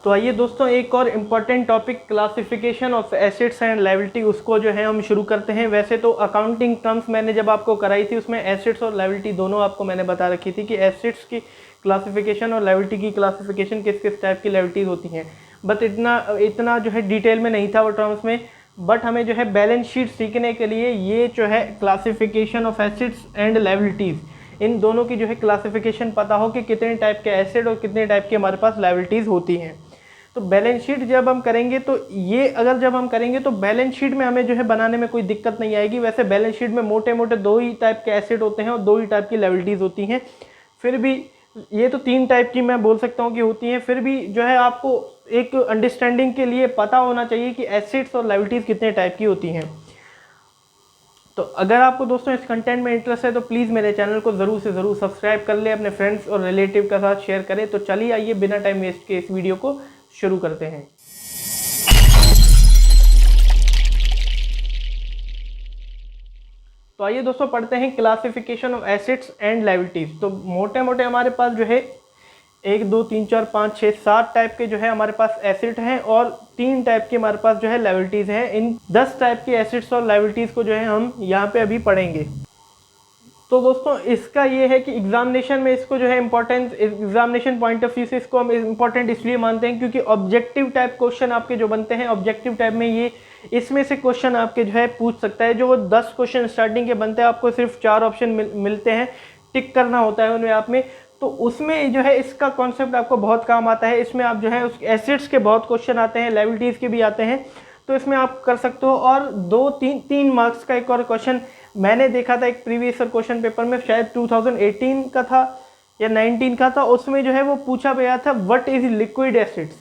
तो आइए दोस्तों, एक और important topic classification of assets and liability, उसको जो है हम शुरू करते हैं। वैसे तो अकाउंटिंग टर्म्स मैंने जब आपको कराई थी उसमें एसेट्स और लायबिलिटी दोनों आपको मैंने बता रखी थी कि एसेट्स की क्लासिफिकेशन और लायबिलिटी की क्लासिफिकेशन किस किस टाइप की लायबिलिटीज़ होती हैं। बट इतना जो है डिटेल में नहीं था वो टर्म्स में। बट हमें जो है बैलेंस शीट सीखने के लिए ये जो है classification of assets and liabilities, इन दोनों की जो है क्लासिफिकेशन पता हो कि कितने टाइप के एसेट और कितने टाइप के हमारे पास लायबिलिटीज़ होती हैं। तो बैलेंस शीट जब हम करेंगे तो जब हम करेंगे तो बैलेंस शीट में हमें जो है बनाने में कोई दिक्कत नहीं आएगी। वैसे बैलेंस शीट में मोटे मोटे दो ही टाइप के एसेट होते हैं और दो ही टाइप की लायबिलिटीज़ होती हैं। फिर भी ये तो तीन टाइप की मैं बोल सकता हूँ कि होती हैं। फिर भी जो है आपको एक अंडरस्टैंडिंग के लिए पता होना चाहिए कि एसेट्स और लायबिलिटीज़ कितने टाइप की होती हैं। तो अगर आपको दोस्तों इस कंटेंट में इंटरेस्ट है तो प्लीज़ मेरे चैनल को ज़रूर से ज़रूर सब्सक्राइब कर ले, अपने फ्रेंड्स और रिलेटिव के साथ शेयर करें। तो चलिए आइए बिना टाइम वेस्ट के इस वीडियो को शुरू करते हैं। तो आइए दोस्तों पढ़ते हैं classification of assets and liabilities. तो मोटे मोटे हमारे पास जो है 1 2 3 4 5 6 7 टाइप के जो है हमारे पास एसेट हैं और 3 टाइप के हमारे पास जो है लायबिलिटीज़ हैं। इन 10 टाइप के एसेट्स और लायबिलिटीज़ को जो है हम यहाँ पे अभी पढ़ेंगे। तो दोस्तों इसका ये है कि एग्जामिनेशन में इसको जो है importance, examination point of view से इसको हम इम्पोर्टेंट इसलिए मानते हैं क्योंकि ऑब्जेक्टिव टाइप क्वेश्चन आपके जो बनते हैं, ऑब्जेक्टिव टाइप में ये इसमें से क्वेश्चन आपके जो है पूछ सकता है। जो वो 10 क्वेश्चन स्टार्टिंग के बनते हैं, आपको सिर्फ 4 ऑप्शन मिलते हैं, टिक करना होता है उनमें आप में। तो उसमें जो है इसका कॉन्सेप्ट आपको बहुत काम आता है। इसमें आप जो है उस एसेट्स के बहुत क्वेश्चन आते हैं, लायबिलिटीज़ के भी आते हैं, तो इसमें आप कर सकते हो। और 3 मार्क्स का एक और क्वेश्चन मैंने देखा था एक प्रीवियस क्वेश्चन पेपर में, शायद 2018 का था या 19 का था। उसमें जो है वो पूछा गया था व्हाट इज लिक्विड एसिड्स।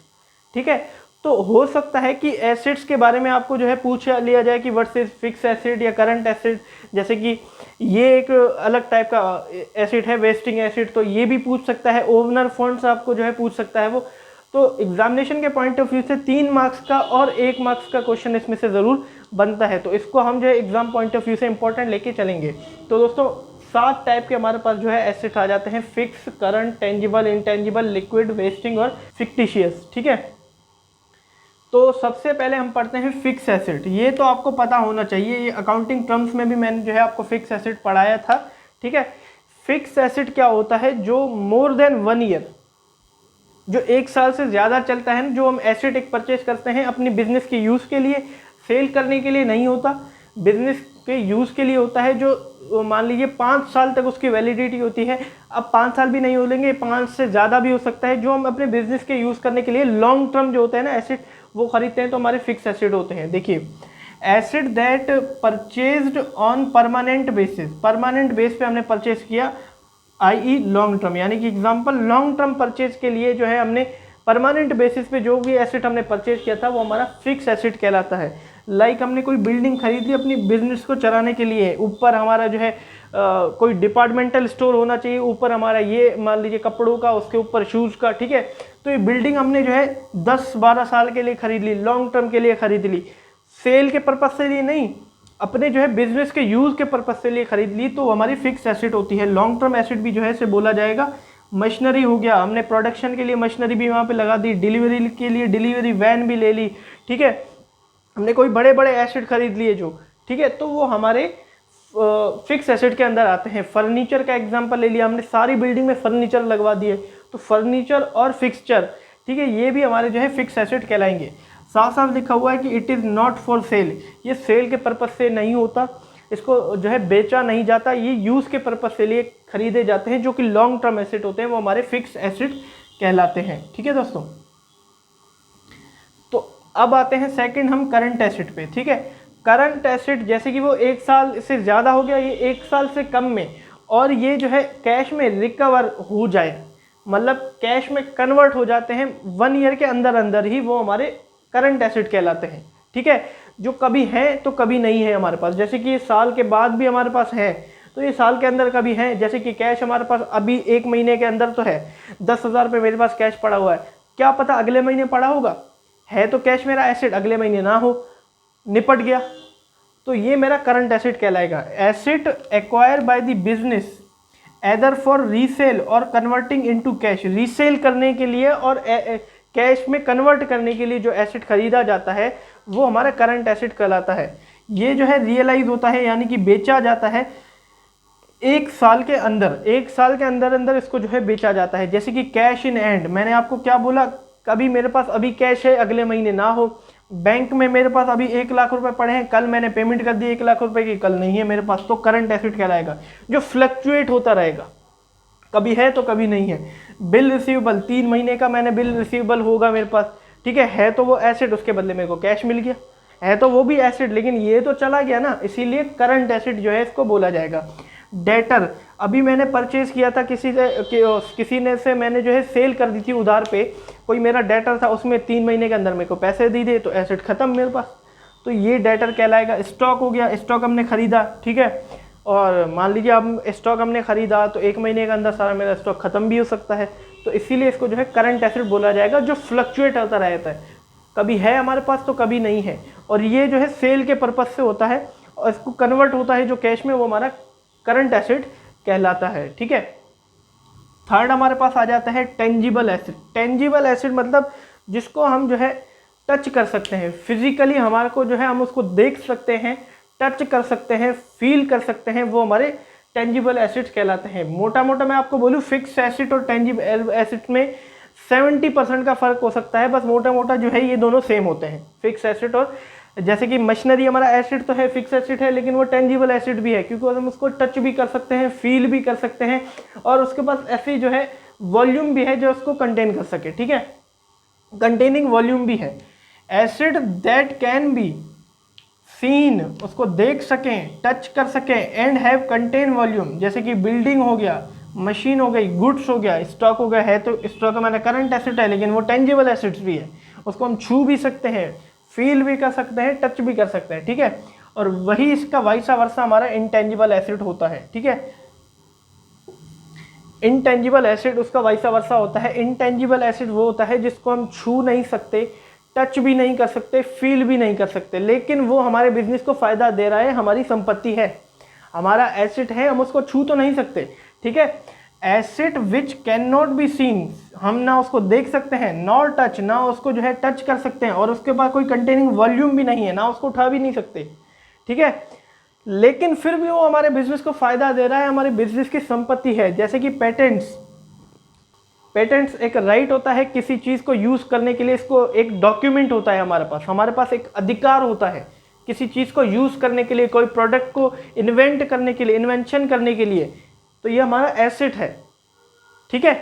ठीक है, तो हो सकता है कि एसिड्स के बारे में आपको जो है पूछ लिया जाए कि व्हाट इज फिक्स एसिड या करंट एसिड। जैसे कि ये एक अलग टाइप का एसिड है, वेस्टिंग एसिड, तो ये भी पूछ सकता है। ओवनर फंड्स आपको जो है पूछ सकता है वो। तो एग्जामिनेशन के पॉइंट ऑफ व्यू से 3 मार्क्स का और 1 मार्क्स का क्वेश्चन इसमें से ज़रूर बनता है। तो इसको हम जो है एग्जाम पॉइंट ऑफ व्यू से इंपॉर्टेंट लेके चलेंगे। तो दोस्तों 7 टाइप के हमारे पास जो है एसेट आ जाते हैं, fix, current, tangible, intangible, liquid, wasting और फिक्टिशियस। ठीक है, तो सबसे पहले हम पढ़ते हैं फिक्स एसेट। ये तो आपको पता होना चाहिए, ये अकाउंटिंग टर्म्स में भी मैंने जो है आपको फिक्स एसेट पढ़ाया था। ठीक है, फिक्स एसेट क्या होता है? जो मोर देन 1 ईयर, जो 1 साल से ज़्यादा चलता है ना, जो हम एसेट एक परचेज करते हैं अपनी बिजनेस के यूज़ के लिए, सेल करने के लिए नहीं होता, बिजनेस के यूज़ के लिए होता है। जो मान लीजिए 5 साल तक उसकी वैलिडिटी होती है। अब 5 साल भी नहीं होंगे, 5 से ज़्यादा भी हो सकता है। जो हम अपने बिजनेस के यूज़ करने के लिए लॉन्ग टर्म जो होते हैं ना एसेट, वो खरीदते हैं, तो हमारे फिक्स एसेट होते हैं। देखिए, asset that purchased on permanent basis, permanent base पे हमने परचेज किया, आई लॉन्ग टर्म, यानी कि एग्जांपल लॉन्ग टर्म परचेज के लिए जो है हमने परमानेंट बेसिस पे जो भी एसेट हमने परचेज किया था वो हमारा फिक्स एसेट कहलाता है। लाइक हमने कोई बिल्डिंग खरीद ली अपनी बिजनेस को चलाने के लिए, ऊपर हमारा जो है कोई डिपार्टमेंटल स्टोर होना चाहिए, ऊपर हमारा ये मान लीजिए कपड़ों का, उसके ऊपर शूज़ का। ठीक है, तो ये बिल्डिंग हमने जो है 10-12 साल के लिए खरीद ली, लॉन्ग टर्म के लिए खरीद ली, सेल के पर्पज़ से लिए नहीं, अपने जो है बिजनेस के यूज़ के पर्पज़ से लिए खरीद ली, तो हमारी फिक्स एसेट होती है। लॉन्ग टर्म एसेट भी जो है इसे बोला जाएगा। मशीनरी हो गया, हमने प्रोडक्शन के लिए मशीनरी भी वहाँ पे लगा दी, डिलीवरी के लिए डिलीवरी वैन भी ले ली। ठीक है, हमने कोई बड़े बड़े एसेट खरीद लिए जो, ठीक है, तो वो हमारे फिक्स एसेट के अंदर आते हैं। फर्नीचर का एग्जांपल ले लिया हमने, सारी बिल्डिंग में फर्नीचर लगवा दिए, तो फर्नीचर और फिक्सचर, ठीक है, ये भी हमारे जो है फिक्स एसेट कहलाएंगे। साफ साफ लिखा हुआ है कि it is not for sale, ये सेल के पर्पज़ से नहीं होता, इसको जो है बेचा नहीं जाता, ये यूज़ के पर्पज़ से लिए खरीदे जाते हैं, जो कि लॉन्ग टर्म एसेट होते हैं, वो हमारे फिक्स एसेट कहलाते हैं। ठीक है दोस्तों, तो अब आते हैं सेकंड हम करंट एसेट पे। ठीक है, करंट एसेट जैसे कि वो 1 साल से ज़्यादा हो गया, ये 1 साल से कम में, और ये जो है कैश में रिकवर हो जाए, मतलब कैश में कन्वर्ट हो जाते हैं 1 ईयर के अंदर अंदर ही, वो हमारे करंट एसेट कहलाते हैं। ठीक है, जो कभी है तो कभी नहीं है हमारे पास, जैसे कि ये साल के बाद भी हमारे पास है, तो ये साल के अंदर कभी है। जैसे कि कैश हमारे पास अभी 1 महीने के अंदर तो है, 10,000 रुपये मेरे पास कैश पड़ा हुआ है, क्या पता अगले महीने पड़ा होगा, है तो कैश मेरा एसेट, अगले महीने ना हो, निपट गया, तो ये मेरा करंट एसेट कहलाएगा। Asset acquire by the business either for resale और कन्वर्टिंग इनटू कैश, रीसेल करने के लिए और कैश में कन्वर्ट करने के लिए जो एसेट खरीदा जाता है वो हमारा करंट एसेट कहलाता है। ये जो है रियलाइज होता है यानी कि बेचा जाता है 1 साल के अंदर, 1 साल के अंदर अंदर इसको जो है बेचा जाता है। जैसे कि कैश इन हैंड, मैंने आपको क्या बोला, कभी मेरे पास अभी कैश है अगले महीने ना हो, बैंक में मेरे पास अभी 1 लाख रुपए पड़े हैं, कल मैंने पेमेंट कर दी 1 लाख रुपए की, कल नहीं है मेरे पास, तो करंट एसेट कहलाएगा, जो फ्लक्चुएट होता रहेगा, कभी है तो कभी नहीं है। बिल रिसीवेबल, 3 महीने का मैंने बिल रिसीवेबल होगा मेरे पास, ठीक है तो वो एसेट, उसके बदले मेरे को कैश मिल गया, है तो वो भी एसेट, लेकिन ये तो चला गया ना, इसीलिए करंट एसेट जो है इसको बोला जाएगा। डेटर, अभी मैंने परचेज किया था किसी ने से मैंने जो है सेल कर दी थी उधार पे, कोई मेरा डेटर था, उसमें 3 महीने के अंदर मेरे को पैसे दे दिए तो एसेट खत्म मेरे पास, तो ये डेटर कहलाएगा। स्टॉक हो गया, स्टॉक हमने खरीदा, ठीक है, और मान लीजिए अब स्टॉक हमने खरीदा तो 1 महीने के अंदर सारा मेरा स्टॉक खत्म भी हो सकता है, तो इसीलिए इसको जो है करंट एसेट बोला जाएगा, जो फ्लक्चुएट होता रहता है, कभी है हमारे पास तो कभी नहीं है, और ये जो है सेल के पर्पज से होता है और इसको कन्वर्ट होता है जो कैश में, वो हमारा करंट एसेट कहलाता है, ठीक है। थर्ड हमारे पास आ जाता है टेंजिबल एसेट। टेंजिबल एसेट मतलब जिसको हम जो है टच कर सकते हैं, फिजिकली हमारे को जो है हम उसको देख सकते हैं, टच कर सकते हैं, फील कर सकते हैं, वो हमारे टेंजिबल एसेट कहलाते हैं। मोटा मोटा मैं आपको बोलूँ, फिक्स एसेट और टेंजिबल एसेट में 70% का फर्क हो सकता है, बस मोटा मोटा जो है ये दोनों सेम होते हैं, फिक्स एसेट और, जैसे कि मशीनरी हमारा एसेट तो है, फिक्स एसेट है, लेकिन वो टेंजिबल एसेट भी है, क्योंकि हम उसको टच भी कर सकते हैं, फील भी कर सकते हैं, और उसके पास ऐसी जो है वॉल्यूम भी है जो उसको कंटेन कर सके, ठीक है, कंटेनिंग वॉल्यूम भी है। Asset that can be seen, उसको देख सकें, टच कर सकें, एंड हैव कंटेन वॉल्यूम, जैसे कि बिल्डिंग हो गया, मशीन हो गई, गुड्स हो गया, स्टॉक हो गया, है तो स्टॉक हमारा करंट एसेट है, लेकिन वो टेंजिबल एसेट्स भी है, उसको हम छू भी सकते हैं, फील भी कर सकते हैं, टच भी कर सकते हैं, ठीक है, और वही इसका वाइसा वर्सा हमारा इंटेंजिबल एसेट होता है, ठीक है। इंटेंजिबल एसेट उसका वाइसा वर्सा होता है। इंटेंजिबल एसेट वो होता है जिसको हम छू नहीं सकते, टच भी नहीं कर सकते, फील भी नहीं कर सकते, लेकिन वो हमारे बिजनेस को फायदा दे रहा है, हमारी संपत्ति है, हमारा एसेट है, हम उसको छू तो नहीं सकते, ठीक है। Asset which can not be seen, हम ना उसको देख सकते हैं, नॉर टच, ना उसको जो है टच कर सकते हैं, और उसके बाद कोई कंटेनिंग वॉल्यूम भी नहीं है, ना उसको उठा भी नहीं सकते, ठीक है, लेकिन फिर भी वो हमारे बिजनेस को फायदा दे रहा है, हमारे बिजनेस की संपत्ति है। जैसे कि पेटेंट्स, पेटेंट्स एक राइट होता है किसी चीज़ को यूज़ करने के लिए, इसको एक डॉक्यूमेंट होता है हमारे पास एक अधिकार होता है किसी चीज़ को यूज़ करने के लिए, कोई प्रोडक्ट को इन्वेंट करने के लिए, इन्वेंशन करने के लिए, तो ये हमारा एसेट है, ठीक है,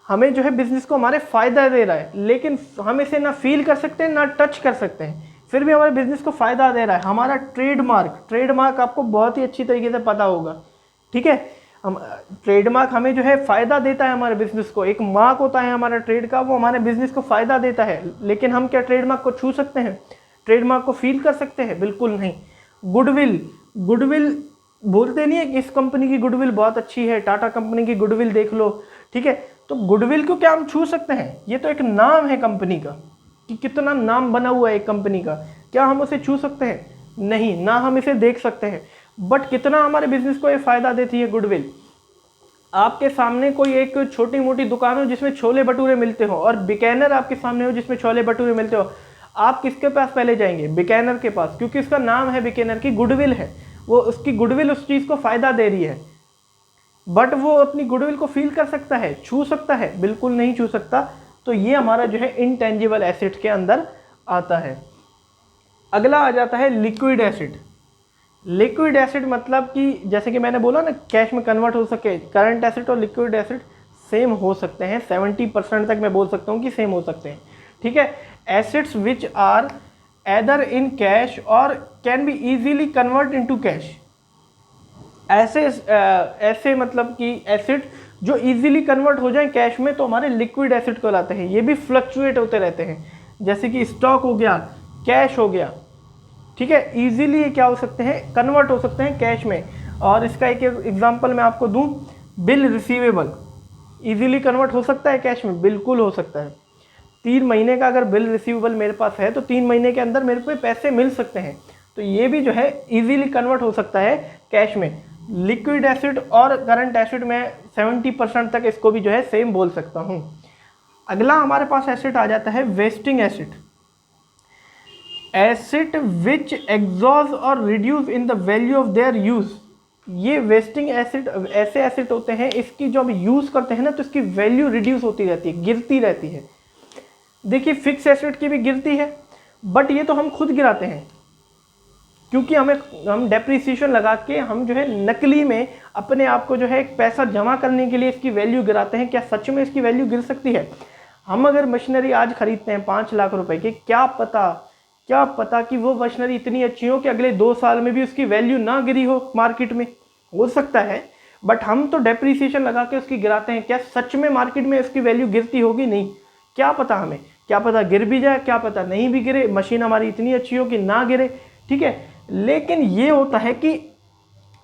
हमें जो है बिजनेस को हमारे फायदा दे रहा है, लेकिन हम इसे ना फील कर सकते हैं ना टच कर सकते हैं, फिर भी हमारे बिजनेस को फायदा दे रहा है। हमारा ट्रेडमार्क आपको बहुत ही अच्छी तरीके से पता होगा, ठीक है, हम ट्रेडमार्क हमें जो है फायदा देता है हमारे बिजनेस को, एक मार्क होता है हमारा ट्रेड का, वो हमारे बिजनेस को फायदा देता है, लेकिन हम क्या ट्रेडमार्क को छू सकते हैं, ट्रेडमार्क को फील कर सकते हैं? बिल्कुल नहीं। गुडविल बोलते नहीं है कि इस कंपनी की गुडविल बहुत अच्छी है, टाटा कंपनी की गुडविल देख लो, ठीक है, तो गुडविल को क्या हम छू सकते हैं? ये तो एक नाम है कंपनी का, कि कितना नाम बना हुआ है एक कंपनी का, क्या हम उसे छू सकते हैं? नहीं, ना हम इसे देख सकते हैं, बट कितना हमारे बिजनेस को ये फायदा देती है गुडविल। आपके सामने कोई एक छोटी मोटी दुकान हो जिसमें छोले भटूरे मिलते हो, और बिकानेर आपके सामने हो जिसमें छोले भटूरे मिलते हो, आप किसके पास पहले जाएंगे? बिकानेर के पास, क्योंकि उसका नाम है बिकानेर की गुडविल है, वो उसकी गुडविल उस चीज़ को फायदा दे रही है, बट वो अपनी गुडविल को फील कर सकता है, छू सकता है? बिल्कुल नहीं छू सकता। तो ये हमारा जो है इंटेंजिबल एसेट के अंदर आता है। अगला आ जाता है लिक्विड एसेट। लिक्विड एसेट मतलब कि जैसे कि मैंने बोला ना, कैश में कन्वर्ट हो सके, करंट एसेट और लिक्विड एसेट सेम हो सकते हैं, 70% तक मैं बोल सकता हूँ कि सेम हो सकते हैं, ठीक है। Assets which are either in cash और can be easily convert into cash. ऐसे मतलब कि एसेट जो इजीली कन्वर्ट हो जाए कैश में, तो हमारे लिक्विड एसेट कहलाते हैं। ये भी फ्लक्चुएट होते रहते हैं, जैसे कि स्टॉक हो गया, कैश हो गया, ठीक है, इजीली ये क्या हो सकते हैं? कन्वर्ट हो सकते हैं कैश में। और इसका एक एग्जांपल मैं आपको दूं, बिल रिसीवेबल इजीली कन्वर्ट हो सकता है कैश में? बिल्कुल हो सकता है। 3 महीने का अगर बिल रिसीवेबल मेरे पास है तो 3 महीने के अंदर मेरे को पैसे मिल सकते हैं, तो ये भी जो है इजीली कन्वर्ट हो सकता है कैश में। लिक्विड एसिड और करंट एसिड में 70% तक इसको भी जो है सेम बोल सकता हूँ। अगला हमारे पास एसेट आ जाता है wasting asset. Asset which exhaust और reduce in the value of their use. ये वेस्टिंग एसेट ऐसे एसेट होते हैं, इसकी जो हम यूज करते हैं ना तो इसकी वैल्यू रिड्यूस होती रहती है, गिरती रहती है। देखिए फिक्स एसेट की भी गिरती है, बट ये तो हम खुद गिराते हैं, क्योंकि हम डेप्रिसिएशन लगा के हम जो है नकली में अपने आप को जो है एक पैसा जमा करने के लिए इसकी वैल्यू गिराते हैं। क्या सच में इसकी वैल्यू गिर सकती है? हम अगर मशीनरी आज खरीदते हैं 5 लाख रुपए की, क्या पता कि वो मशीनरी इतनी अच्छी हो कि अगले 2 साल में भी उसकी वैल्यू ना गिरी हो मार्केट में, हो सकता है। बट हम तो डेप्रिसिएशन लगा के उसकी गिराते हैं। क्या सच में मार्केट में उसकी वैल्यू गिरती होगी? नहीं। क्या पता हमें, क्या पता गिर भी जाए, क्या पता नहीं भी गिरे, मशीन हमारी इतनी अच्छी हो कि ना गिरे, ठीक है। लेकिन ये होता है कि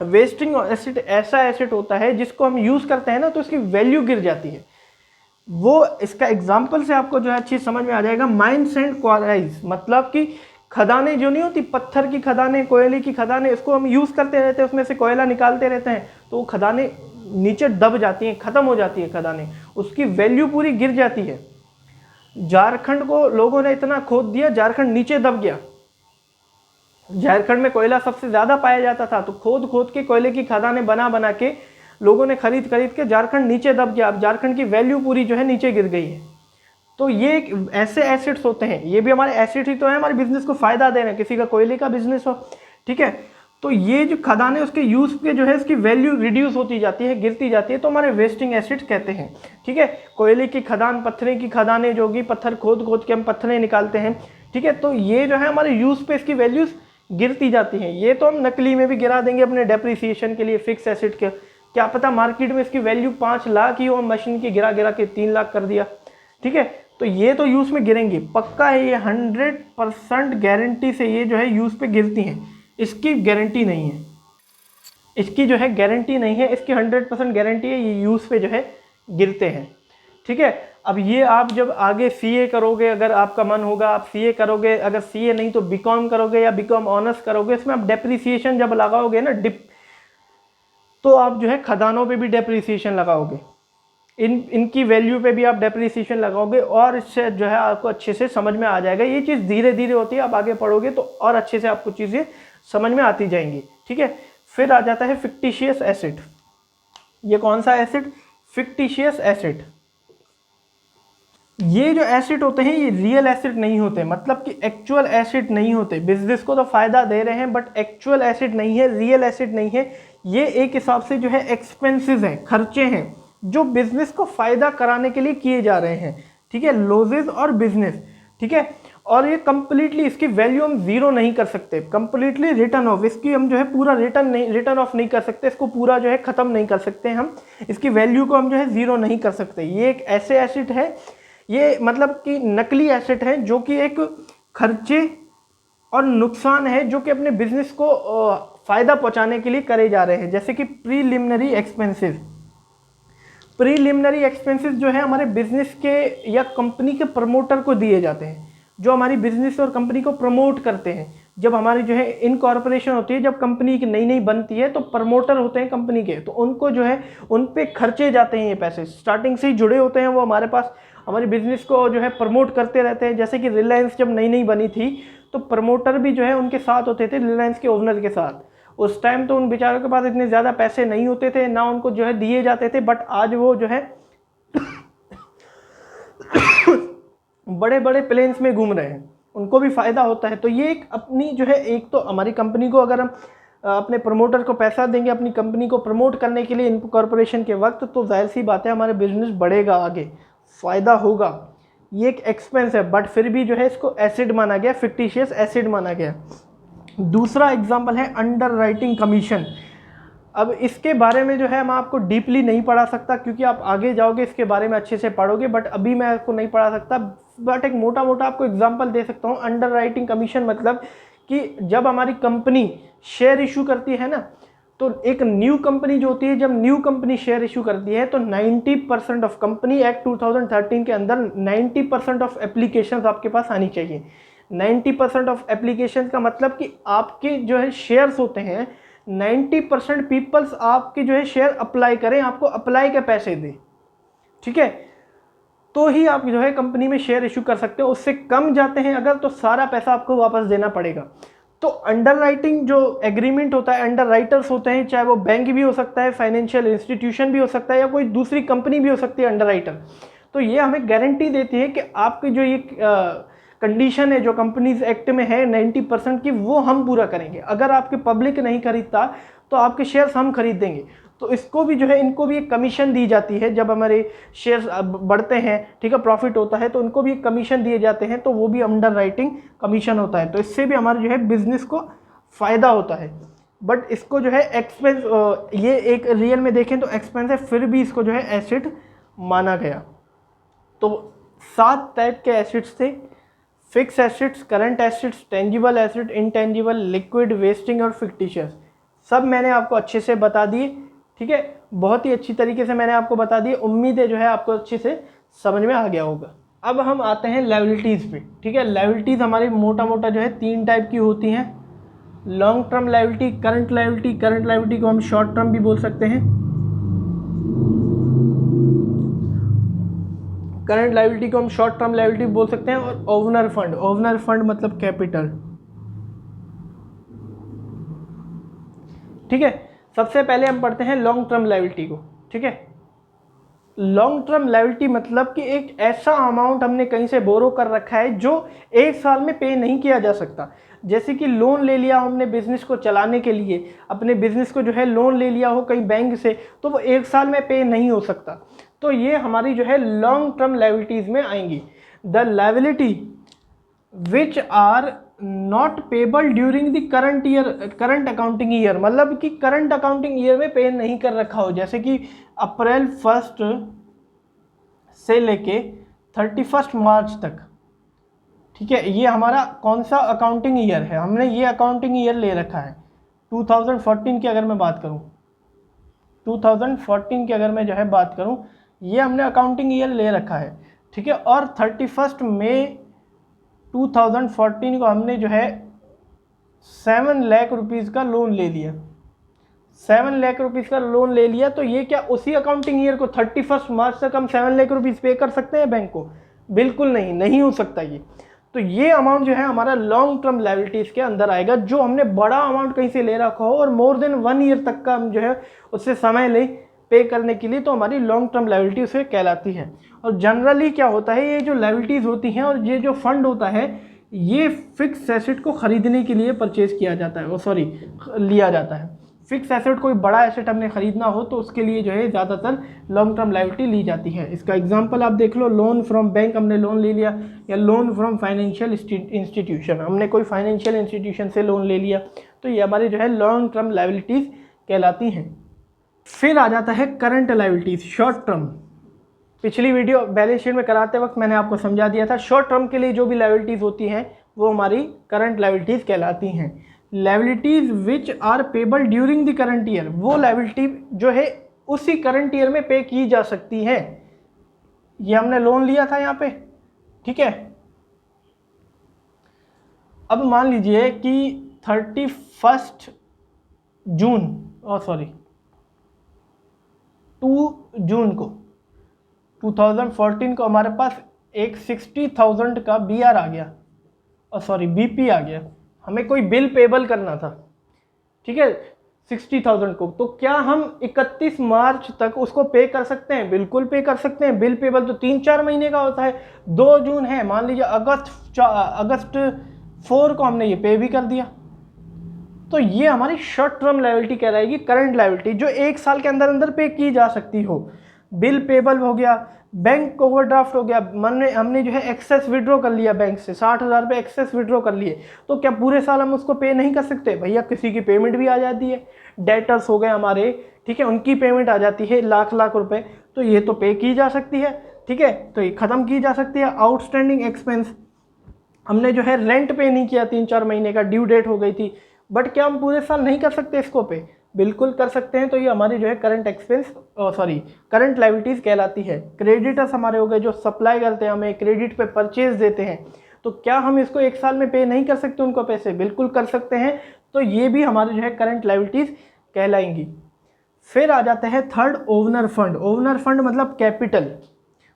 वेस्टिंग एसेट ऐसा एसेट होता है जिसको हम यूज़ करते हैं ना तो उसकी वैल्यू गिर जाती है। वो इसका एग्जाम्पल से आपको जो है अच्छी समझ में आ जाएगा। माइंस एंड क्वारीज, मतलब कि खदानें जो नहीं होती, पत्थर की खदानें, कोयले की खदानें, इसको हम यूज़ करते रहते हैं, उसमें से कोयला निकालते रहते हैं, तो वो खदानें नीचे दब जाती हैं, ख़त्म हो जाती है खदानें, उसकी वैल्यू पूरी गिर जाती है। झारखंड को लोगों ने इतना खोद दिया, झारखंड नीचे दब गया। झारखंड में कोयला सबसे ज़्यादा पाया जाता था, तो खोद खोद के कोयले की खदानें बना के लोगों ने खरीद के झारखंड नीचे दब गया। अब झारखंड की वैल्यू पूरी जो है नीचे गिर गई है। तो ये ऐसे एसेट्स होते हैं, ये भी हमारे एसेट ही तो है, हमारे बिजनेस को फायदा दे रहे हैं। किसी का कोयले का बिजनेस हो, ठीक है, तो ये जो खदानें उसके यूज पे जो है इसकी वैल्यू रिड्यूस होती जाती है, गिरती जाती है, तो हमारे वेस्टिंग एसेट्स कहते हैं, ठीक है। कोयले की खदान, पत्थर की खदानें, जो कि पत्थर खोद खोद के हम पत्थरें निकालते हैं, ठीक है, तो ये जो है हमारे यूज पे इसकी वैल्यूज गिरती जाती हैं। ये तो हम नकली में भी गिरा देंगे अपने डेप्रिसिएशन के लिए फिक्स एसेट के, क्या पता मार्केट में इसकी वैल्यू 5 लाख ही हो, मशीन की गिरा गिरा के 3 लाख कर दिया, ठीक है, तो ये तो यूज़ में गिरेंगे, पक्का है, ये 100% गारंटी से ये जो है यूज़ पे गिरती हैं। इसकी गारंटी नहीं है, इसकी जो है गारंटी नहीं है, इसकी 100% गारंटी है, ये यूज़ पे जो है गिरते हैं, ठीक है। अब ये आप जब आगे सीए करोगे, अगर आपका मन होगा आप सीए करोगे, अगर सीए नहीं तो बीकॉम करोगे या बीकॉम ऑनर्स करोगे, इसमें आप डेप्रिसिएशन जब लगाओगे ना तो आप जो है खदानों पे भी डेप्रिसिएशन लगाओगे, इनकी वैल्यू पे भी आप डेप्रिसिएशन लगाओगे, और इससे जो है आपको अच्छे से समझ में आ जाएगा। ये चीज़ धीरे धीरे होती है, आप आगे पढ़ोगे तो और अच्छे से आपको चीज़ें समझ में आती जाएंगी, ठीक है। फिर आ जाता है फिक्टिशियस एसेट। ये कौन सा एसेट? Fictitious asset. ये जो एसेट होते हैं ये रियल एसेट नहीं होते, मतलब कि एक्चुअल एसेट नहीं होते। बिजनेस को तो फायदा दे रहे हैं बट एक्चुअल एसेट नहीं है, रियल एसेट नहीं है। ये एक हिसाब से जो है एक्सपेंसेस हैं, खर्चे हैं जो बिजनेस को फायदा कराने के लिए किए जा रहे हैं, ठीक है, लॉसेस और बिजनेस, ठीक है। और ये कंप्लीटली इसकी वैल्यू हम जीरो नहीं कर सकते, कंप्लीटली रिटर्न ऑफ, इसकी हम जो है पूरा रिटर्न ऑफ नहीं कर सकते, इसको पूरा जो है ख़त्म नहीं कर सकते हम, इसकी वैल्यू को हम जो है ज़ीरो नहीं कर सकते। ये एक ऐसे एसेट है, ये मतलब कि नकली एसेट है जो कि एक खर्चे और नुकसान है जो कि अपने बिजनेस को फ़ायदा पहुंचाने के लिए करे जा रहे हैं। जैसे कि प्रीलिमिनरी एक्सपेंसेस। प्रीलिमिनरी एक्सपेंसेस जो है हमारे बिजनेस के या कंपनी के प्रमोटर को दिए जाते हैं, जो हमारी बिजनेस और कंपनी को प्रमोट करते हैं। जब हमारी जो है इनकॉर्पोरेशन होती है, जब कंपनी की नई नई बनती है तो प्रमोटर होते हैं कंपनी के, तो उनको जो है उन पे खर्चे जाते हैं। ये पैसे स्टार्टिंग से ही जुड़े होते हैं, वो हमारे पास हमारी बिजनेस को जो है प्रमोट करते रहते हैं। जैसे कि रिलायंस जब नई नई बनी थी तो प्रमोटर भी जो है उनके साथ होते थे, रिलायंस के ओनर के साथ। उस टाइम तो उन बेचारों के पास इतने ज़्यादा पैसे नहीं होते थे, ना उनको जो है दिए जाते थे, बट आज वो जो है बड़े बड़े प्लेन्स में घूम रहे हैं, उनको भी फ़ायदा होता है। तो ये एक अपनी जो है, एक तो हमारी कंपनी को अगर हम अपने प्रमोटर को पैसा देंगे अपनी कंपनी को प्रमोट करने के लिए इनकॉर्पोरेशन के वक्त, तो जाहिर सी बात है हमारा बिजनेस बढ़ेगा, आगे फ़ायदा होगा। ये एक एक्सपेंस है, बट फिर भी जो है इसको एसिड माना गया, फिक्टिशियस एसिड माना गया। दूसरा एग्जाम्पल है अंडर राइटिंग कमीशन। अब इसके बारे में जो है मैं आपको डीपली नहीं पढ़ा सकता, क्योंकि आप आगे जाओगे इसके बारे में अच्छे से पढ़ोगे, बट अभी मैं आपको नहीं पढ़ा सकता। बट एक मोटा मोटा आपको एग्जांपल दे सकता हूँ। अंडर राइटिंग कमीशन मतलब कि जब हमारी कंपनी शेयर इशू करती है ना, तो एक न्यू कंपनी जो होती है, जब न्यू कंपनी शेयर इशू करती है तो 90% ऑफ कंपनी एक्ट 2013 के अंदर 90% ऑफ एप्लीकेशंस आपके पास आनी चाहिए। 90% ऑफ एप्लीकेशन का मतलब कि आपके जो है शेयर्स होते हैं, 90% पीपल्स आपके जो है शेयर अप्लाई करें, आपको अप्लाई के पैसे दें, ठीक है। तो ही आप जो है कंपनी में शेयर इशू कर सकते हो। उससे कम जाते हैं अगर, तो सारा पैसा आपको वापस देना पड़ेगा। तो अंडर राइटिंग जो एग्रीमेंट होता है, अंडर राइटर्स होते हैं, चाहे वो बैंक भी हो सकता है, फाइनेंशियल इंस्टीट्यूशन भी हो सकता है, या कोई दूसरी कंपनी भी हो सकती है अंडर राइटर। तो ये हमें गारंटी देती है कि आपकी जो ये कंडीशन है जो कंपनीज एक्ट में है 90% की, वो हम पूरा करेंगे। अगर आपके पब्लिक नहीं खरीदता तो आपके शेयर्स हम खरीद देंगे। तो इसको भी जो है, इनको भी एक कमीशन दी जाती है जब हमारे शेयर्स बढ़ते हैं, ठीक है, प्रॉफिट होता है, तो उनको भी एक कमीशन दिए जाते हैं, तो वो भी अंडर राइटिंग कमीशन होता है। तो इससे भी हमारे जो है बिजनेस को फ़ायदा होता है। बट इसको जो है एक्सपेंस, ये एक रियल में देखें तो एक्सपेंस है, फिर भी इसको जो है एसेट माना गया। तो 7 टाइप के एसेट्स थे: fix assets, current assets, tangible asset, intangible, liquid, wasting और फिक्टिशियस। सब मैंने आपको अच्छे से बता दिए, ठीक है, बहुत ही अच्छी तरीके से मैंने आपको बता दिए। उम्मीद है जो है आपको अच्छे से समझ में आ गया होगा। अब हम आते हैं लायबिलिटीज़ पे, ठीक है। लायबिलिटीज़ हमारी मोटा मोटा जो है 3 टाइप की होती हैं: long term liability, current liability, current liability को हम शॉर्ट टर्म भी बोल सकते हैं, करंट लायबिलिटी को हम शॉर्ट टर्म लायबिलिटी बोल सकते हैं, और ओवनर फंड, ओवनर फंड मतलब कैपिटल, ठीक है। सबसे पहले हम पढ़ते हैं लॉन्ग टर्म लायबिलिटी को, ठीक है। लॉन्ग टर्म लायबिलिटी मतलब कि एक ऐसा अमाउंट हमने कहीं से बोरो कर रखा है जो 1 साल में पे नहीं किया जा सकता। जैसे कि लोन ले लिया हमने बिजनेस को चलाने के लिए, अपने बिजनेस को जो है लोन ले लिया हो कहीं बैंक से, तो वो 1 साल में पे नहीं हो सकता। तो ये हमारी जो है लॉन्ग टर्म लायबिलिटीज में आएंगी। The liability which are not payable during the current year, current accounting year, मतलब कि करंट अकाउंटिंग ईयर में पे नहीं कर रखा हो, जैसे कि अप्रैल 1 से लेके 31 मार्च तक, ठीक है। ये हमारा कौन सा अकाउंटिंग ईयर है, हमने ये अकाउंटिंग ईयर ले रखा है 2014 की। अगर मैं बात करूं 2014 की, अगर मैं जो है बात करूं, ये हमने अकाउंटिंग ईयर ले रखा है, ठीक है। और 31 मई 2014 को हमने जो है 7 लाख रुपीज़ का लोन ले लिया, 7 लाख रुपीज़ का लोन ले लिया। तो ये क्या उसी अकाउंटिंग ईयर को 31 मार्च तक हम 7 लाख रुपीज़ पे कर सकते हैं बैंक को? बिल्कुल नहीं, नहीं हो सकता ये। तो ये अमाउंट जो है हमारा लॉन्ग टर्म लायबिलिटीज़ के अंदर आएगा, जो हमने बड़ा अमाउंट कहीं से ले रखा हो और मोर देन 1 ईयर तक का हम जो है उससे समय ले पे करने के लिए, तो हमारी लॉन्ग टर्म लायबिलिटी उसे कहलाती है। और जनरली क्या होता है, ये जो लायबिलिटीज़ होती हैं और ये जो फंड होता है, ये फिक्स एसेट को खरीदने के लिए परचेज किया जाता है, सॉरी लिया जाता है। फिक्स एसेट, कोई बड़ा एसेट हमने खरीदना हो तो उसके लिए जो है ज़्यादातर लॉन्ग टर्म लायबिलिटी ली जाती है। इसका एग्जांपल आप देख लो, लोन फ्रॉम बैंक, हमने लोन ले लिया, या लोन फ्रॉम फाइनेंशियल इंस्टीट्यूशन, हमने कोई फाइनेंशियल इंस्टीट्यूशन से लोन ले लिया, तो ये हमारी जो है लॉन्ग टर्म लायबिलिटीज़ कहलाती हैं। फिर आ जाता है करंट लायबिलिटीज़, शॉर्ट टर्म। पिछली वीडियो बैलेंस शीट में कराते वक्त मैंने आपको समझा दिया था, शॉर्ट टर्म के लिए जो भी लायबिलिटीज़ होती हैं वो हमारी करंट लायबिलिटीज़ कहलाती हैं। Liabilities which are payable during the current year, वो लायबिलिटी जो है उसी करंट ईयर में पे की जा सकती है। ये हमने लोन लिया था यहाँ पे, ठीक है। अब मान लीजिए कि 31 जून, 2 जून को 2014 को हमारे पास एक 60,000 का BR आ गया, BP आ गया। हमें कोई बिल पेबल करना था, ठीक है, 60,000 को। तो क्या हम 31 मार्च तक उसको पे कर सकते हैं? बिल्कुल पे कर सकते हैं। बिल पेबल तो 3-4 महीने का होता है। 2 जून है, मान लीजिए अगस्त 4 को हमने ये पे भी कर दिया, तो ये हमारी शॉर्ट टर्म लायबिलिटी कहलाएगी, करंट लायबिलिटी, जो 1 साल के अंदर अंदर पे की जा सकती हो। बिल पेबल हो गया, बैंक ओवरड्राफ्ट हो गया, हमने जो है एक्सेस विड्रॉ कर लिया बैंक से, 60,000 रुपये एक्सेस विड्रॉ कर लिए, तो क्या पूरे साल हम उसको पे नहीं कर सकते? भैया किसी की पेमेंट भी आ जाती है, डेटर्स हो गए हमारे, ठीक है, उनकी पेमेंट आ जाती है लाख रुपए, तो ये तो पे की जा सकती है, ठीक है, तो ये ख़त्म की जा सकती है। आउटस्टैंडिंग एक्सपेंस, हमने जो है रेंट पे नहीं किया 3-4 महीने का, ड्यू डेट हो गई थी, बट क्या हम पूरे साल नहीं कर सकते इसको पे? बिल्कुल कर सकते हैं। तो ये हमारी जो है करंट लायबिलिटीज़ कहलाती है। क्रेडिटर्स हमारे हो गए, जो सप्लाई करते हैं हमें, क्रेडिट पे परचेज देते हैं, तो क्या हम इसको 1 साल में पे नहीं कर सकते उनको पैसे? बिल्कुल कर सकते हैं। तो ये भी हमारे जो है करंट लायबिलिटीज़ कहलाएंगी। फिर आ जाता है third, owner fund. Owner fund मतलब कैपिटल।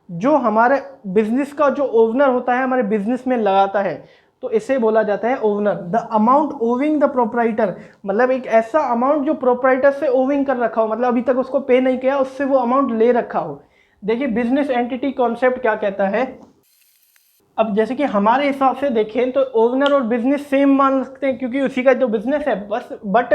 जो हमारे बिजनेस का जो ओवनर होता है हमारे बिजनेस में लगाता है, तो इसे बोला जाता है owner. The amount owing the proprietor, मतलब एक ऐसा अमाउंट जो प्रोप्राइटर से ओविंग कर रखा हो, मतलब अभी तक उसको पे नहीं किया, उससे वो अमाउंट ले रखा हो। देखिए बिजनेस एंटिटी कॉन्सेप्ट क्या कहता है। अब जैसे कि हमारे हिसाब से देखें तो ओवनर और बिजनेस सेम मान सकते हैं, क्योंकि उसी का जो बिजनेस है बस। बट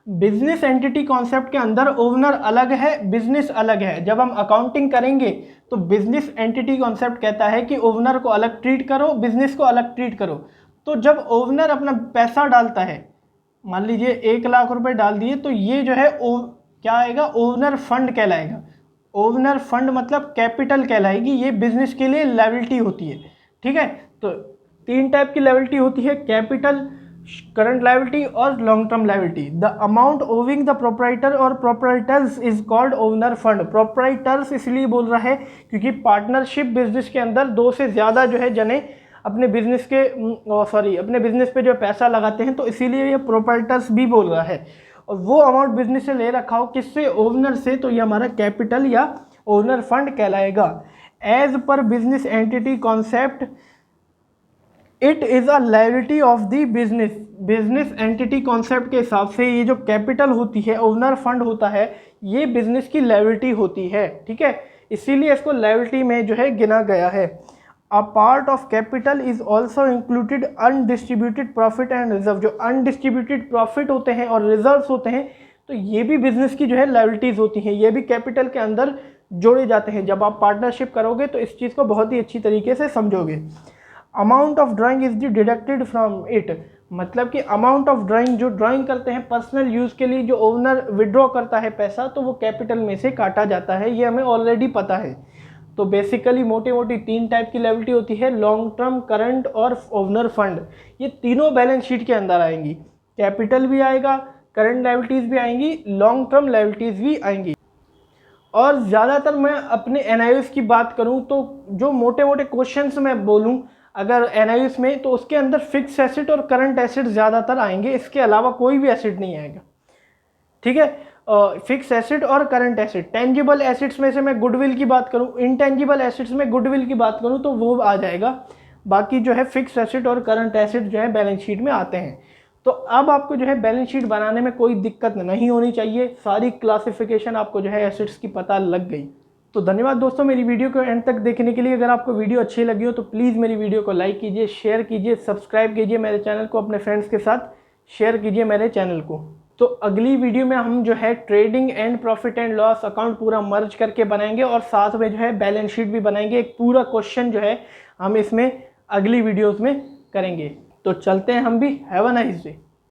बिजनेस एंटिटी कॉन्सेप्ट के अंदर ओवनर अलग है, बिजनेस अलग है। जब हम अकाउंटिंग करेंगे तो बिजनेस एंटिटी कॉन्सेप्ट कहता है कि ओवनर को अलग ट्रीट करो, बिजनेस को अलग ट्रीट करो। तो जब ओवनर अपना पैसा डालता है, मान लीजिए 1 लाख रुपए डाल दिए, तो ये जो है क्या आएगा, ओवनर फंड कहलाएगा। ओवनर फंड मतलब कैपिटल कहलाएगी। ये बिजनेस के लिए लायबिलिटी होती है, ठीक है। तो 3 टाइप की लायबिलिटी होती है, कैपिटल, करंट लायबिलिटी और long term liability. The amount owing the proprietor और proprietors is called owner fund. Proprietors इसलिए बोल रहा है क्योंकि पार्टनरशिप बिजनेस के अंदर 2 से ज़्यादा जो है जने अपने बिजनेस के अपने बिजनेस पे जो पैसा लगाते हैं, तो इसीलिए ये प्रोप्राइटर्स भी बोल रहा है। और वो अमाउंट बिजनेस से ले रखा हो किससे, ओवनर से, तो ये हमारा कैपिटल या ओवनर फंड कहलाएगा। As per business entity concept it is a liability of the business. Business entity concept के हिसाब से ये जो कैपिटल होती है, ओवनर फंड होता है, ये बिजनेस की लायबिलिटी होती है, ठीक है। इसीलिए इसको लायबिलिटी में जो है गिना गया है। A part of capital is also included undistributed profit and reserve. जो अनडिस्ट्रीब्यूटेड प्रॉफिट होते हैं और रिजर्व्स होते हैं, तो ये भी बिजनेस की जो है लायबिलिटीज़ होती हैं, ये भी कैपिटल के अंदर जोड़े जाते हैं। जब आप पार्टनरशिप करोगे तो इस चीज़ को बहुत ही अच्छी तरीके से समझोगे। Amount of drawing is the deducted from it, मतलब कि अमाउंट ऑफ ड्राइंग, जो ड्राइंग करते हैं पर्सनल यूज़ के लिए, जो ओनर विड्रॉ करता है पैसा, तो वो कैपिटल में से काटा जाता है। ये हमें ऑलरेडी पता है। तो बेसिकली मोटी मोटी 3 टाइप की लायबिलिटी होती है, लॉन्ग टर्म, करंट और ओवनर फंड। ये तीनों बैलेंस शीट के अंदर आएंगी। कैपिटल भी आएगा, करंट लायबिलिटीज़ भी आएंगी, लॉन्ग टर्म लायबिलिटीज़ भी आएंगी। और ज़्यादातर मैं अपने एनआईएस की बात करूं तो जो मोटे मोटे क्वेश्चंस मैं बोलूं अगर एनआईएस में, तो उसके अंदर फिक्स एसेट और करंट एसेट ज़्यादातर आएंगे, इसके अलावा कोई भी एसेट नहीं आएगा, ठीक है। फिक्स एसेट और करंट एसेट। टेंजिबल एसेट्स में से मैं गुडविल की बात करूं, इनटेंजिबल एसेट्स में गुडविल की बात करूं तो वो आ जाएगा। बाकी जो है फिक्स एसेट और करंट एसेट जो है बैलेंस शीट में आते हैं। तो अब आपको जो है बैलेंस शीट बनाने में कोई दिक्कत नहीं होनी चाहिए। सारी क्लासिफिकेशन आपको जो है एसेट्स की पता लग गई। तो धन्यवाद दोस्तों मेरी वीडियो को एंड तक देखने के लिए। अगर आपको वीडियो अच्छी लगी हो तो प्लीज़ मेरी वीडियो को लाइक कीजिए, शेयर कीजिए, सब्सक्राइब कीजिए मेरे चैनल को, अपने फ्रेंड्स के साथ शेयर कीजिए मेरे चैनल को। तो अगली वीडियो में हम जो है trading and profit and loss account पूरा मर्ज करके बनाएंगे और साथ में जो है बैलेंस शीट भी बनाएंगे। एक पूरा क्वेश्चन जो है हम इसमें अगली वीडियोज़ में करेंगे। तो चलते हैं हम भी। Have a nice day.